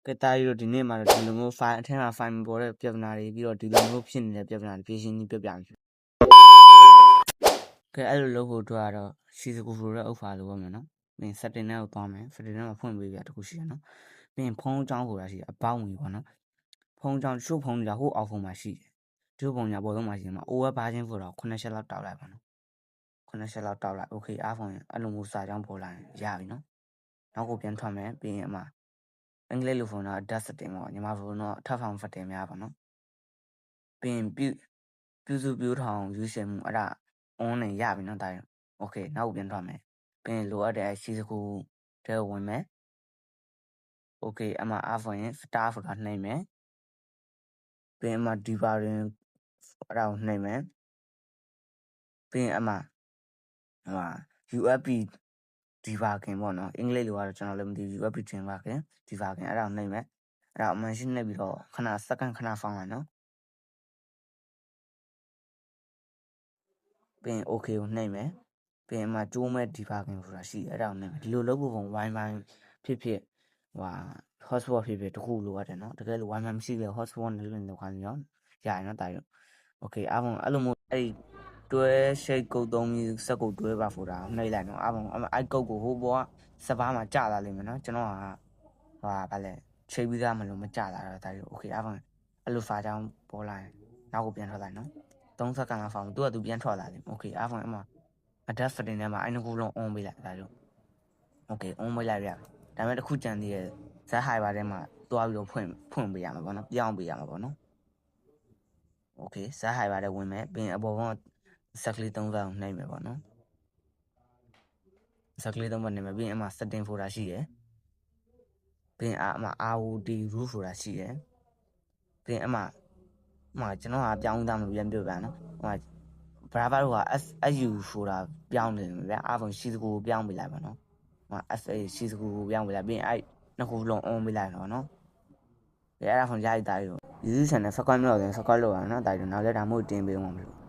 cái tay rồi thì nên mà thì nó phai thế là phai mình bỏ được việc này đi rồi thì nó phiền là việc này phía trên đi việc làm cái ấy là hồ đoà đó xí cái hồ đó ở phải luôn mà nó mình sát đến nào to mà sát đến nào phun bị vậy thôi xí nó mình phong trang hồ là xí bao nhiêu con nó phong trang số phong trang hồ ở phong mà xí số phong trang bao nhiêu mà xí mà ô ba千 phút đó con nó sẽ lắp tạo lại mà nó con nó sẽ lắp tạo lại ok á phong anh luôn mua xài trang bỏ lại giá vậy nó cũng biến thoải mái vì mà anh lấy lúc phong nó đắt sát đến mà nhưng mà phong nó thấp phong phát đến mà nó bênပြုစုပြောထောင်ရွေးချယ်မှုအဲ့ဒါ on နဲ့ရပြီနော်ဒါရ okay နောက်ပြန်ထွက်မယ်ပြီးရင်လိုအပ်တဲ့ စီစကူတဲဝင်မယ် okay အမှအားဆိုရင် star ဆိုတာနှိပ်မယ်ပြီးရင်အမှ diva ရင်အဲ့ဒါကိုနှိပ်မယ်ပြီးရင်အမှ UFP diva ခင်ပေါ့နော်အင်္ဂလိပ်လိုကတော့ကျွန်တော်လည်းမသိဘူး UFP diva ခင်အဲ့ဒါကိုနှိပ်မယ်အဲ့ဒါအမှန်ရှင်းနှိပ်ပြီးတော့ခဏစက္ကန့်ခဏဖောင်းလိုက်နော်ပြီးရင် okay ကိုနှိပ်မယ်ပြီးရင်အမှကျိုးမဲ့ diva ခင်ဆိုတာရှိတယ်အဲ့ဒါကိုနှိပ်မယ်ဒီလိုလုပ်ဖို့ပုံ Wi-Fi ဖြစ်ဖြစ်hotspot ဖြစ်ဖြစ်တခုလိုရတယ်နော်တကယ်လို့ Wi-Fi မရှိခဲ့ hotspot နဲ့လည်းလောက်ခိုင်းရောရရင်တော့တာရ okay အားလုံးအဲ့လိုမျိုးအဲ့တွဲရှိတ်ကုတ်သုံးပြီးစက်ကုတ်တွဲပါဖို့တာနှိပ်လိုက်နော်အားလုံးအဲ့ကုတ်ကိုဟိုဘောကစပားမှာကြာလာလိမ့်မယ်နော်ကျွန်တော်ကဗာလဲချိန်ပြီးသားမလို့မကြာလာတော့တာရ okay အားလုံးအဲ့လိုဖာချောင်းပေါ်လာရင်နောက်ကိုပြန်ထွက်လိုက်နော်3စက္ကန့်လောက်ဖောင်းသူကသူပြန်ထွက်လာလိမ့်မယ် okay အားလုံးအမှ adjust setting ထဲမှာအဲ့နှစ်ခုလုံး on ပေးလိုက်ဒါကြောင့် okay on ပေးလိုက်ရပြီဒါပေမဲ့တစ်ခုကြံသေးရဲ့ဇက် high ပါထဲမှာတွားပြီးတော့ဖွင့်ပေးရမှာပေါ့နော်ပြောင်းပေးရမှာပေါ့နော် okay ဇက် high ပါထဲဝင်မယ်ပြီးရင်အပေါ်ကစက်ကလေး3ပတ်ကိုနှိပ်မယ်ပေါ့နော်စက်ကလေး3ပတ်နှိပ်မယ်ပြီးရင်အမှ setting folder ရှိတယ်ပြီးရင်အမှ ROD roof folder ရှိတယ်ပြီးရင်အမှကျွန်တော်ကပြောင်းသားမလို့ပြန်ပြောပြနော်browser က SU ဆိုတာပြောင်းနေတယ်ဗျာအားလုံးရှိစကူကိုပြောင်းပေးလိုက်ပါနော်SA ရှိစကူကိုပြောင်းပေးလိုက်ပြီးရင်အဲ့နှစ်ခုလုံး on ပေးလိုက်တော့နော်အဲ့ဒါဖုန်းရိုက်တာရော YouTube channel subscribe မလုပ်ရင် subscribe လုပ်ရအောင်နော်ဒါကြောင့်နောက်လည်းဒါမှမဟုတ်တင်ပေးမှာမလို့